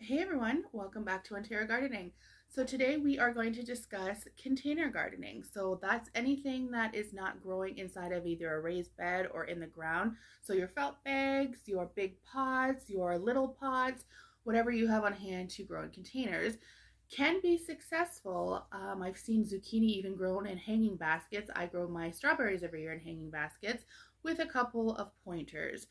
Hey everyone, welcome back to Ontario Gardening. So today we are going to discuss container gardening. So that's anything that is not growing inside of either a raised bed or in the ground. So your felt bags, your big pots, your little pots, whatever you have on hand to grow in containers can be successful. I've seen zucchini even grown in hanging baskets. I grow my strawberries every year in hanging baskets with a couple of pointers.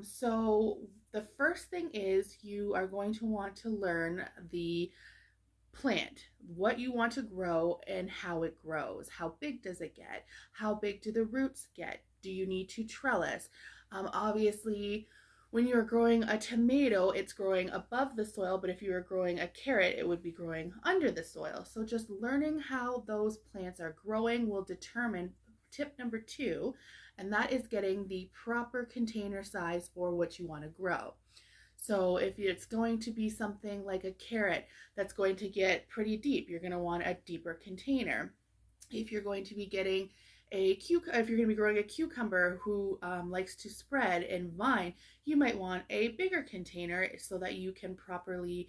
So the first thing is you are going to want to learn the plant, what you want to grow and how it grows. How big does it get? How big do the roots get? Do you need to trellis? Obviously, when you're growing a tomato, it's growing above the soil, but if you were growing a carrot, it would be growing under the soil. So just learning how those plants are growing will determine tip number two, and that is getting the proper container size for what you want to grow. So if it's going to be something like a carrot that's going to get pretty deep, you're going to want a deeper container. If you're going to be getting if you're going to be growing a cucumber who likes to spread and vine, you might want a bigger container so that you can properly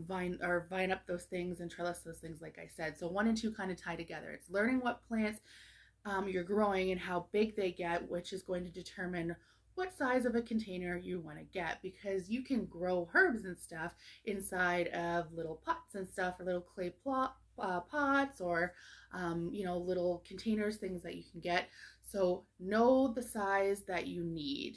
vine up those things and trellis those things, like I said. So one and two kind of tie together. It's learning what plants you're growing and how big they get, which is going to determine what size of a container you want to get, because you can grow herbs and stuff inside of little pots and stuff, or little clay pots, or little containers, things that you can get. So know the size that you need.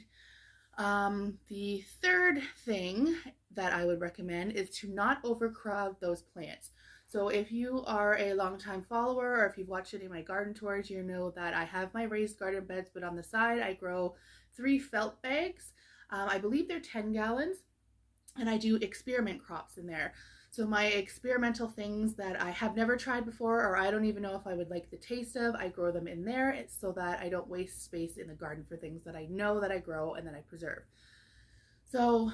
The third thing that I would recommend is to not overcrowd those plants. So if you are a longtime follower, or if you've watched any of my garden tours, you know that I have my raised garden beds, but on the side I grow 3 felt bags. I believe they're 10 gallons, and I do experiment crops in there. So my experimental things that I have never tried before, or I don't even know if I would like the taste of, I grow them in there so that I don't waste space in the garden for things that I know that I grow and that I preserve. So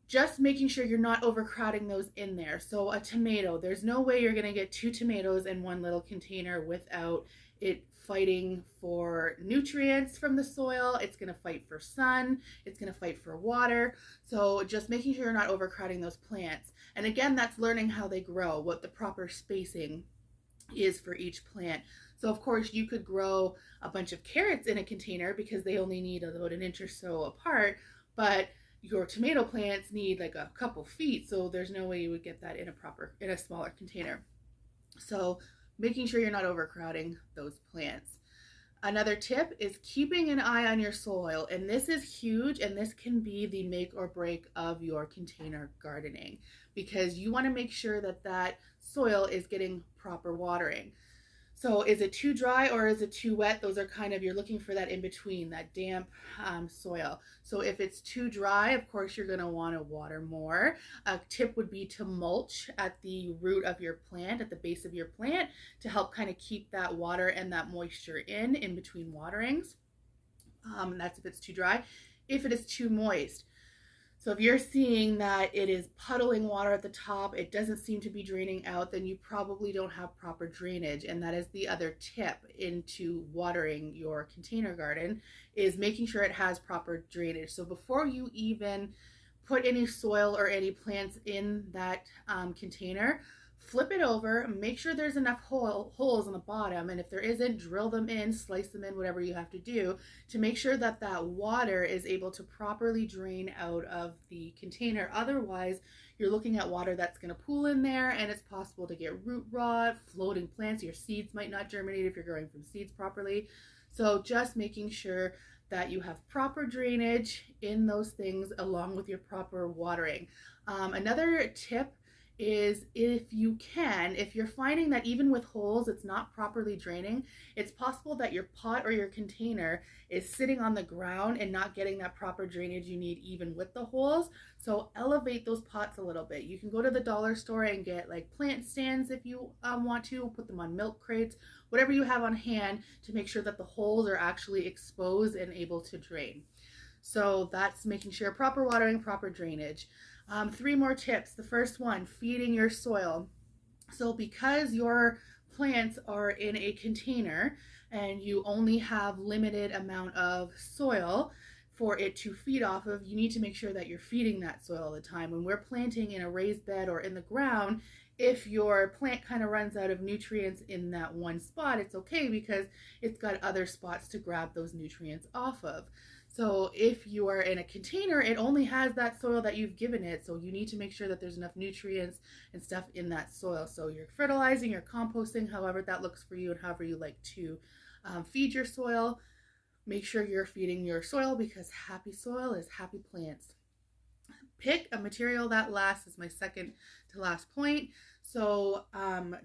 just making sure you're not overcrowding those in there. So a tomato, there's no way you're going to get 2 tomatoes in one little container without it fighting for nutrients from the soil. It's going to fight for sun. It's going to fight for water. So just making sure you're not overcrowding those plants. And again, that's learning how they grow, what the proper spacing is for each plant. So of course you could grow a bunch of carrots in a container because they only need about an inch or so apart, but your tomato plants need like a couple feet, so there's no way you would get that in a smaller container. So making sure you're not overcrowding those plants. Another tip is keeping an eye on your soil, and this is huge, and this can be the make or break of your container gardening, because you want to make sure that that soil is getting proper watering. So is it too dry or is it too wet? Those are kind of, you're looking for that in between, that damp soil. So if it's too dry, of course, you're going to want to water more. A tip would be to mulch at the root of your plant, at the base of your plant, to help kind of keep that water and that moisture in between waterings. That's if it's too dry. If it is too moist, so if you're seeing that it is puddling water at the top, it doesn't seem to be draining out, then you probably don't have proper drainage. And that is the other tip into watering your container garden, is making sure it has proper drainage. So before you even put any soil or any plants in that container, flip it over, make sure there's enough holes on the bottom, and if there isn't, drill them in, slice them in, whatever you have to do to make sure that that water is able to properly drain out of the container. Otherwise, you're looking at water that's going to pool in there, and it's possible to get root rot, floating plants. Your seeds might not germinate if you're growing from seeds properly. So just making sure that you have proper drainage in those things along with your proper watering. Another tip is, if you're finding that even with holes it's not properly draining, it's possible that your pot or your container is sitting on the ground and not getting that proper drainage you need even with the holes. So elevate those pots a little bit. You can go to the dollar store and get like plant stands if you want to, put them on milk crates, whatever you have on hand, to make sure that the holes are actually exposed and able to drain. So that's making sure proper watering, proper drainage. 3 more tips. The first one, feeding your soil. So because your plants are in a container and you only have limited amount of soil, for it to feed off of, you need to make sure that you're feeding that soil all the time. When we're planting in a raised bed or in the ground, if your plant kind of runs out of nutrients in that one spot, it's okay because it's got other spots to grab those nutrients off of. So if you are in a container, it only has that soil that you've given it. So you need to make sure that there's enough nutrients and stuff in that soil. So you're fertilizing, you're composting, however that looks for you and however you like to feed your soil. Make sure you're feeding your soil because happy soil is happy plants. Pick a material that lasts is my second to last point. So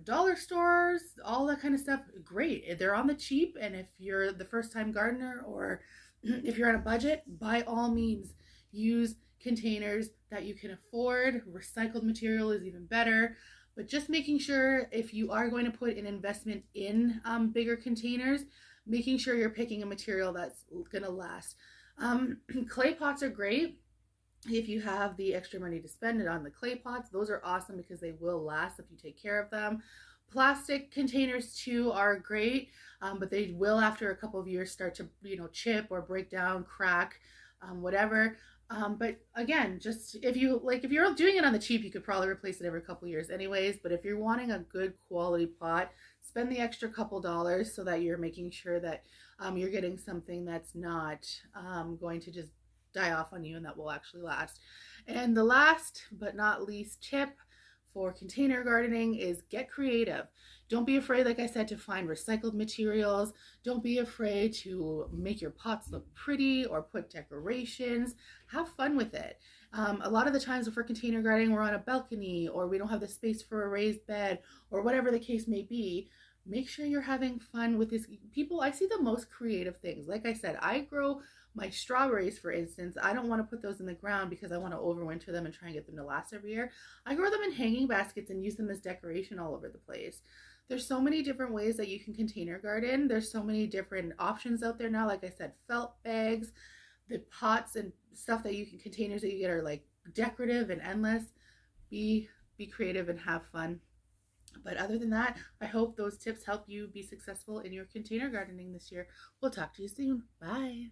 dollar stores, all that kind of stuff, great. They're on the cheap, and if you're the first time gardener or if you're on a budget, by all means use containers that you can afford. Recycled material is even better. But just making sure if you are going to put an investment in bigger containers, making sure you're picking a material that's going to last. Clay pots are great. If you have the extra money to spend it on the clay pots, those are awesome because they will last if you take care of them. Plastic containers too are great, but they will after a couple of years start to chip or break down, crack, whatever. But again, just if you're doing it on the cheap, you could probably replace it every couple of years anyways. But if you're wanting a good quality pot, spend the extra couple dollars so that you're making sure that you're getting something that's not going to just die off on you and that will actually last. And the last but not least tip for container gardening is get creative. Don't be afraid, like I said, to find recycled materials. Don't be afraid to make your pots look pretty or put decorations. Have fun with it. A lot of the times for container gardening, we're on a balcony or we don't have the space for a raised bed or whatever the case may be. Make sure you're having fun with this. People, I see the most creative things. Like I said, I grow my strawberries, for instance. I don't want to put those in the ground because I want to overwinter them and try and get them to last every year. I grow them in hanging baskets and use them as decoration all over the place. There's so many different ways that you can container garden. There's so many different options out there now. Like I said, felt bags, the pots and stuff that you can, containers that you get are like decorative and endless. Be creative and have fun. But other than that, I hope those tips help you be successful in your container gardening this year. We'll talk to you soon. Bye.